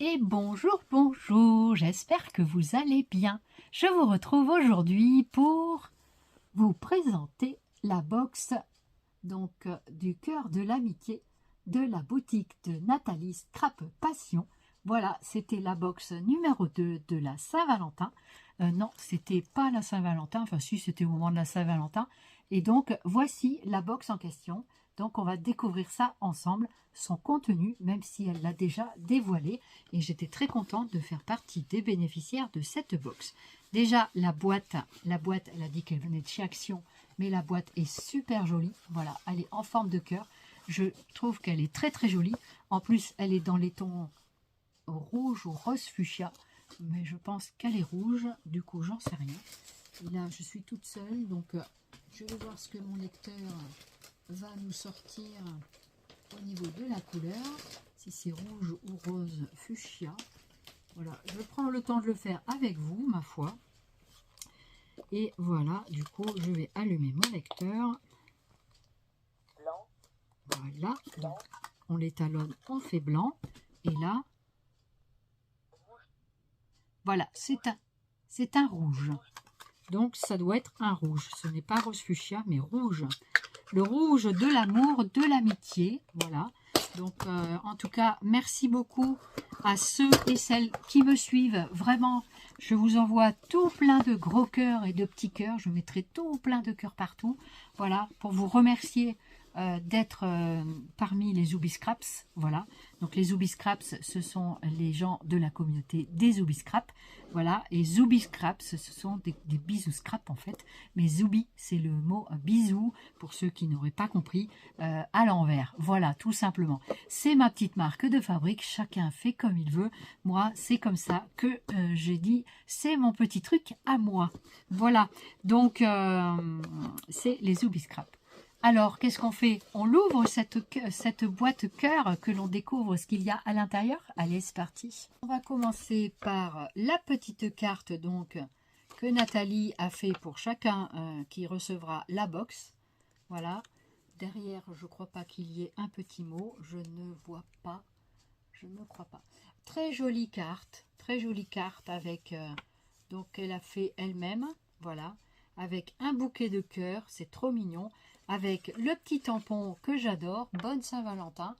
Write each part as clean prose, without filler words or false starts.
Et bonjour, bonjour, j'espère que vous allez bien. Je vous retrouve aujourd'hui pour vous présenter la box du cœur de l'amitié de la boutique de Nathalie Scrap Passion. Voilà, c'était la box numéro 2 de la Saint-Valentin. Non, c'était pas la Saint-Valentin, enfin si, c'était au moment de la Saint-Valentin. Et donc, voici la box en question. Donc, on va découvrir ça ensemble, son contenu, même si elle l'a déjà dévoilé. Et j'étais très contente de faire partie des bénéficiaires de cette box. Déjà, la boîte, elle a dit qu'elle venait de chez Action, mais la boîte est super jolie. Voilà, elle est en forme de cœur. Je trouve qu'elle est très très jolie. En plus, elle est dans les tons rouge ou rose fuchsia, mais je pense qu'elle est rouge, du coup j'en sais rien. Et là je suis toute seule, donc je vais voir ce que mon lecteur va nous sortir au niveau de la couleur, si c'est rouge ou rose fuchsia. Voilà, je prends le temps de le faire avec vous, ma foi. Et voilà, du coup je vais allumer mon lecteur. Voilà, donc on l'étalonne, on fait blanc, et là voilà, c'est un rouge. Donc ça doit être un rouge. Ce n'est pas rose fuchsia, mais rouge. Le rouge de l'amour, de l'amitié. Voilà. Donc en tout cas, merci beaucoup à ceux et celles qui me suivent. Vraiment, je vous envoie tout plein de gros cœurs et de petits cœurs. Je mettrai tout plein de cœurs partout. Voilà, pour vous remercier d'être parmi les Zooby Scraps. Voilà. Donc les Zooby Scraps, ce sont les gens de la communauté des Zooby Scraps. Voilà. Et Zooby Scraps, ce sont des bisous scrap en fait. Mais Zooby, c'est le mot bisou pour ceux qui n'auraient pas compris à l'envers. Voilà, tout simplement. C'est ma petite marque de fabrique. Chacun fait comme il veut. Moi, c'est comme ça que j'ai dit, c'est mon petit truc à moi. Voilà. Donc, c'est les Zooby Scraps. Alors, qu'est-ce qu'on fait? On l'ouvre, cette boîte cœur, que l'on découvre ce qu'il y a à l'intérieur. Allez, c'est parti. On va commencer par la petite carte donc que Nathalie a fait pour chacun qui recevra la box. Voilà. Derrière, je ne crois pas qu'il y ait un petit mot. Je ne vois pas. Je ne crois pas. Très jolie carte. Très jolie carte avec... donc, elle a fait elle-même. Voilà. Avec un bouquet de cœur. C'est trop mignon. Avec le petit tampon que j'adore. Bonne Saint-Valentin.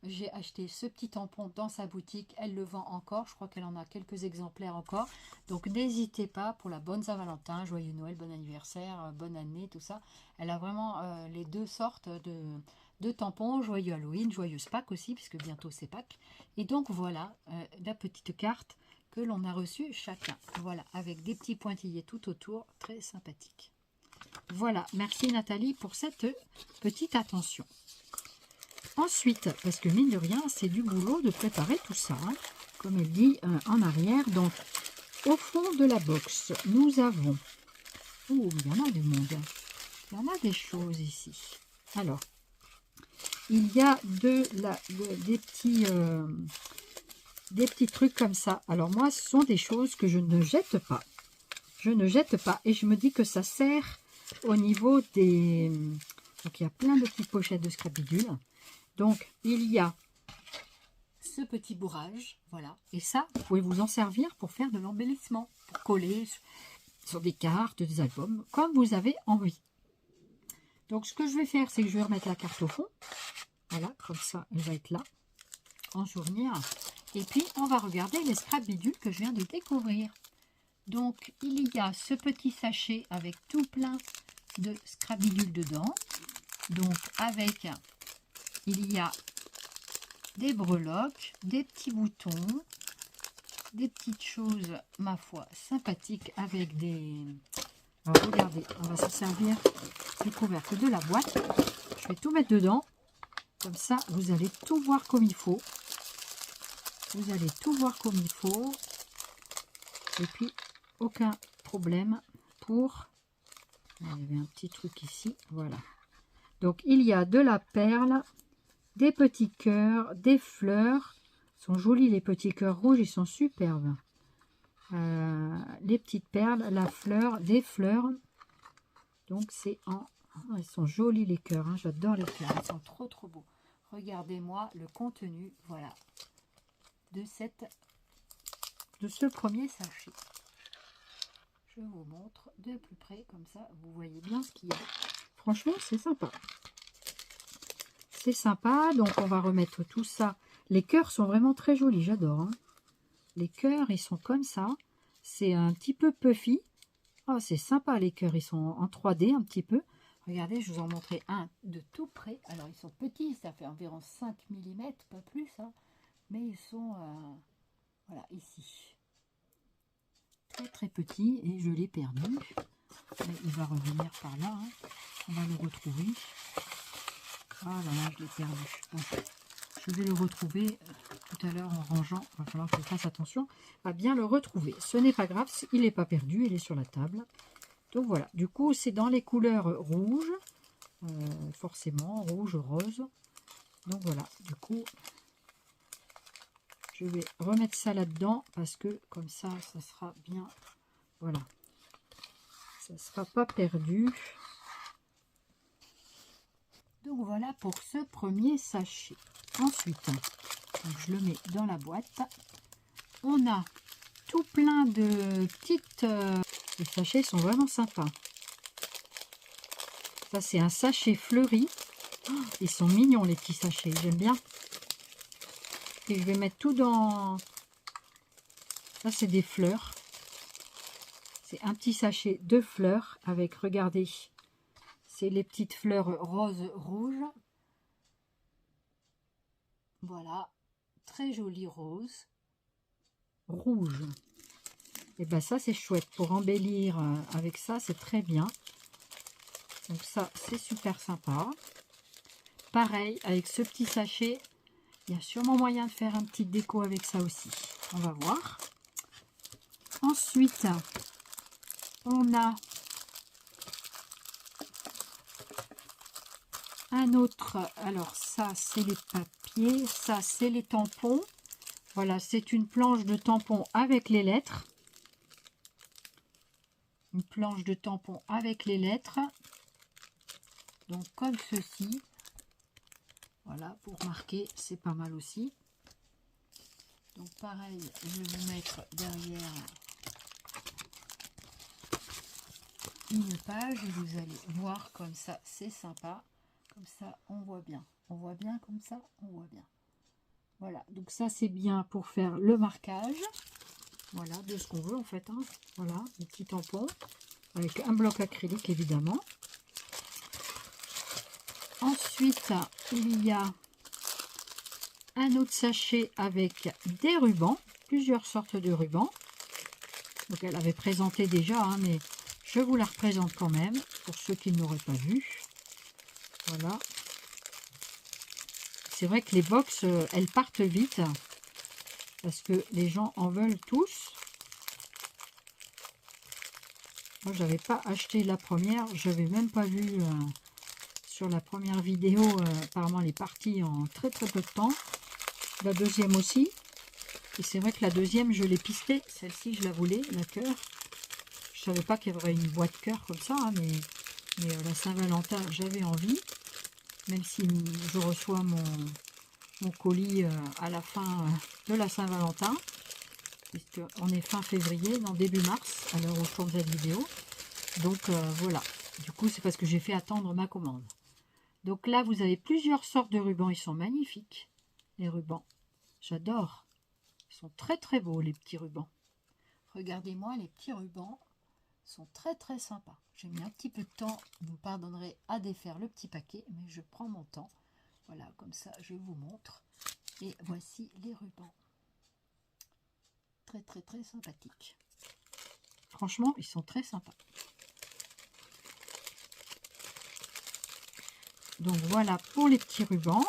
J'ai acheté ce petit tampon dans sa boutique. Elle le vend encore. Je crois qu'elle en a quelques exemplaires encore. Donc n'hésitez pas pour la bonne Saint-Valentin. Joyeux Noël, bon anniversaire, bonne année, tout ça. Elle a vraiment les deux sortes de tampons. Joyeux Halloween, joyeuse Pâques aussi, puisque bientôt c'est Pâques. Et donc voilà la petite carte que l'on a reçue chacun. Voilà, avec des petits pointillés tout autour. Très sympathique. Voilà, merci Nathalie pour cette petite attention. Ensuite, parce que mine de rien, c'est du boulot de préparer tout ça, hein, comme elle dit en arrière. Donc, au fond de la box, nous avons... Oh, il y en a du monde. Il y en a des choses ici. Alors, il y a des petits trucs comme ça. Alors moi, ce sont des choses que je ne jette pas. Je ne jette pas. Et je me dis que ça sert au niveau des... Donc, il y a plein de petites pochettes de scrapidule. Donc, il y a ce petit bourrage, voilà. Et ça, vous pouvez vous en servir pour faire de l'embellissement, pour coller sur des cartes, des albums, comme vous avez envie. Donc, ce que je vais faire, c'est que je vais remettre la carte au fond. Voilà, comme ça, elle va être là, en souvenir. Et puis, on va regarder les scrap bidules que je viens de découvrir. Donc, il y a ce petit sachet avec tout plein de scrap bidules dedans. Donc, avec... Il y a des breloques, des petits boutons, des petites choses, ma foi, sympathiques avec des... Alors, regardez, on va se servir du couvercle de la boîte. Je vais tout mettre dedans. Comme ça, vous allez tout voir comme il faut. Vous allez tout voir comme il faut. Et puis, aucun problème pour... Il y avait un petit truc ici, voilà. Donc, il y a de la perle, des petits cœurs, des fleurs. Ils sont jolis les petits cœurs rouges, ils sont superbes. Les petites perles, la fleur, des fleurs. Donc c'est en... Oh, ils sont jolis les cœurs, hein. J'adore les cœurs, ils sont trop trop beaux. Regardez-moi le contenu, voilà. de ce premier sachet. Je vous montre de plus près, comme ça vous voyez bien ce qu'il y a. Franchement, c'est sympa. C'est sympa, donc on va remettre tout ça. Les cœurs sont vraiment très jolis, j'adore. Hein. Les cœurs, ils sont comme ça. C'est un petit peu puffy. Oh, c'est sympa les cœurs, ils sont en 3D un petit peu. Regardez, je vous en montrer un de tout près. Alors, ils sont petits, ça fait environ 5 mm, pas plus. Hein. Mais ils sont, voilà, ici. Très très petits et je l'ai perdu. Mais il va revenir par là. Hein. On va le retrouver. Ah là là, je l'ai perdu. Bon, je vais le retrouver tout à l'heure en rangeant. Il va falloir que je fasse attention à bien le retrouver. Ce n'est pas grave, il n'est pas perdu, il est sur la table. Donc voilà, du coup c'est dans les couleurs rouges, forcément, rouge, rose. Donc voilà, du coup, je vais remettre ça là-dedans parce que comme ça sera bien, voilà. Ça ne sera pas perdu. Donc voilà pour ce premier sachet. Ensuite, donc je le mets dans la boîte. On a tout plein de petites... les sachets sont vraiment sympas. Ça, c'est un sachet fleuri. Oh, ils sont mignons, les petits sachets. J'aime bien. Et je vais mettre tout dans... Ça, c'est des fleurs. C'est un petit sachet de fleurs avec, regardez, c'est les petites fleurs rose rouge. Voilà. Très joli rose. Rouge. Et ben ça, c'est chouette. Pour embellir avec ça, c'est très bien. Donc ça, c'est super sympa. Pareil, avec ce petit sachet, il y a sûrement moyen de faire un petit déco avec ça aussi. On va voir. Ensuite, on a un autre. Alors ça, c'est les papiers. Ça, c'est les tampons. Voilà, c'est une planche de tampons avec les lettres. Une planche de tampons avec les lettres. Donc comme ceci. Voilà, pour marquer, c'est pas mal aussi. Donc pareil, je vais vous mettre derrière une page et vous allez voir comme ça, c'est sympa. Comme ça, on voit bien. On voit bien comme ça, on voit bien. Voilà, donc ça c'est bien pour faire le marquage. Voilà, de ce qu'on veut en fait. Hein. Voilà, les petits tampons. Avec un bloc acrylique évidemment. Ensuite, il y a un autre sachet avec des rubans, plusieurs sortes de rubans. Donc elle avait présenté déjà, hein, mais je vous la représente quand même, pour ceux qui n'auraient pas vu. Voilà. C'est vrai que les box, elles partent vite, parce que les gens en veulent tous. Moi, j'avais pas acheté la première, je n'avais même pas vu... sur la première vidéo, apparemment elle est partie en très peu de temps. La deuxième aussi. Et c'est vrai que la deuxième, je l'ai pistée. Celle-ci, je la voulais, la cœur. Je savais pas qu'il y aurait une boîte cœur comme ça, hein, mais la Saint-Valentin, j'avais envie. Même si je reçois mon colis à la fin de la Saint-Valentin. Puisqu'on est fin février, dans début mars, à l'heure où je tourne cette vidéo. Donc voilà. Du coup, c'est parce que j'ai fait attendre ma commande. Donc là, vous avez plusieurs sortes de rubans. Ils sont magnifiques, les rubans. J'adore. Ils sont très très beaux, les petits rubans. Regardez-moi, les petits rubans sont très très sympas. J'ai mis un petit peu de temps, vous me pardonnerez, à défaire le petit paquet, mais je prends mon temps. Voilà, comme ça, je vous montre. Et voici les rubans. Très très très sympathiques. Franchement, ils sont très sympas. Donc voilà pour les petits rubans.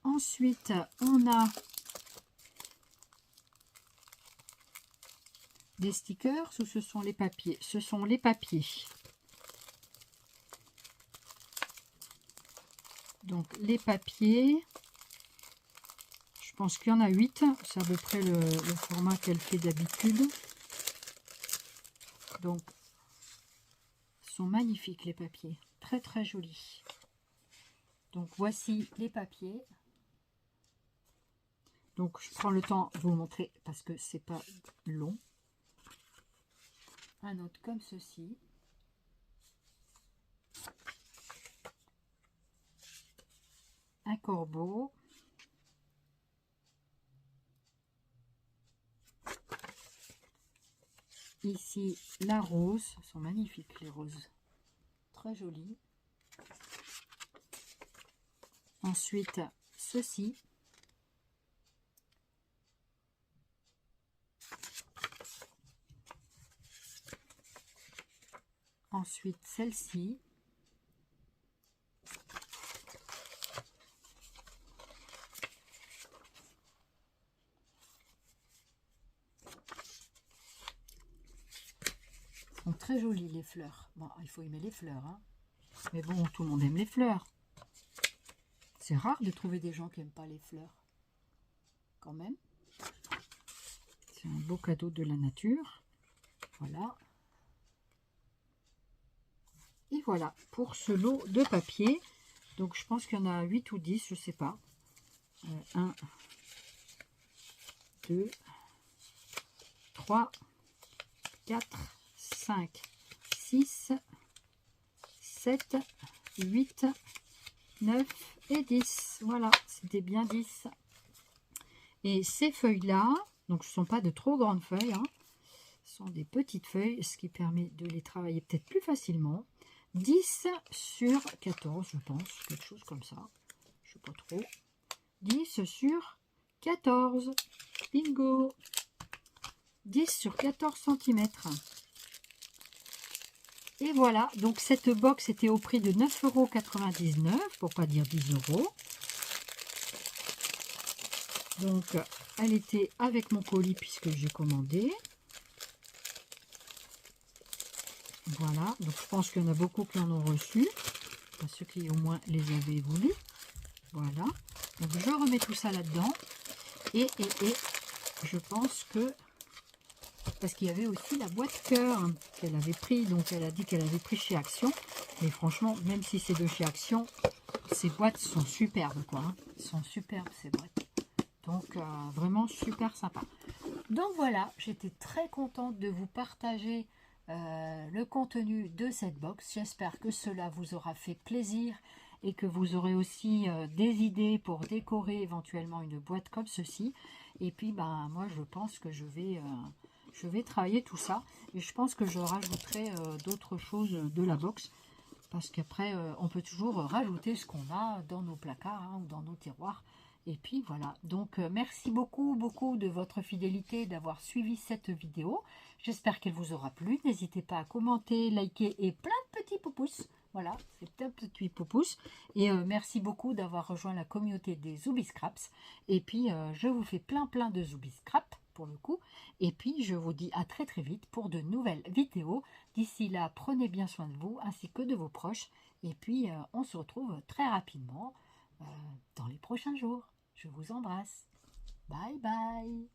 Ensuite, on a des stickers ou ce sont les papiers? Ce sont les papiers. Donc les papiers, je pense qu'il y en a 8. C'est à peu près le format qu'elle fait d'habitude. Donc, ils sont magnifiques les papiers. très très joli. Donc voici les papiers. Donc je prends le temps de vous montrer parce que c'est pas long. Un autre comme ceci. Un corbeau. Ici la rose. Elles sont magnifiques les roses. Très jolies. Ensuite ceci. Ensuite celle-ci. Sont très jolies les fleurs. Bon, il faut aimer les fleurs, hein. Mais bon, tout le monde aime les fleurs. C'est rare de trouver des gens qui n'aiment pas les fleurs. Quand même. C'est un beau cadeau de la nature. Voilà. Et voilà pour ce lot de papier. Donc je pense qu'il y en a 8 ou 10, je ne sais pas. 1, 2, 3, 4, 5, 6, 7, 8, 9 et 10. Voilà, c'était bien 10. Et ces feuilles-là, donc ce ne sont pas de trop grandes feuilles, hein, ce sont des petites feuilles, ce qui permet de les travailler peut-être plus facilement. 10 sur 14, je pense, quelque chose comme ça. Je ne sais pas trop. 10 sur 14. Bingo! 10 sur 14 cm. Et voilà, donc cette box était au prix de 9,99 €, pour pas dire 10 €. Donc, elle était avec mon colis puisque j'ai commandé. Voilà, donc je pense qu'il y en a beaucoup qui en ont reçu. Enfin, ceux qui au moins les avaient voulu. Voilà, donc je remets tout ça là-dedans. Et je pense que... Parce qu'il y avait aussi la boîte cœur qu'elle avait pris. Donc elle a dit qu'elle avait pris chez Action. Mais franchement, même si c'est de chez Action, ces boîtes sont superbes, quoi. Hein. Elles sont superbes, ces boîtes. Donc vraiment super sympa. Donc voilà, j'étais très contente de vous partager le contenu de cette box. J'espère que cela vous aura fait plaisir et que vous aurez aussi des idées pour décorer éventuellement une boîte comme ceci. Et puis ben moi je pense que je vais travailler tout ça et je pense que je rajouterai d'autres choses de la box parce qu'après on peut toujours rajouter ce qu'on a dans nos placards, hein, ou dans nos tiroirs. Et puis voilà, donc merci beaucoup de votre fidélité, d'avoir suivi cette vidéo. J'espère qu'elle vous aura plu. N'hésitez pas à commenter, liker et plein de petits pouces. Voilà, c'est plein de petits pouces. Et merci beaucoup d'avoir rejoint la communauté des Zooby Scraps. Et puis je vous fais plein de Zooby Scraps pour le coup. Et puis je vous dis à très vite pour de nouvelles vidéos. D'ici là, prenez bien soin de vous ainsi que de vos proches. Et puis on se retrouve très rapidement dans les prochains jours. Je vous embrasse. Bye bye.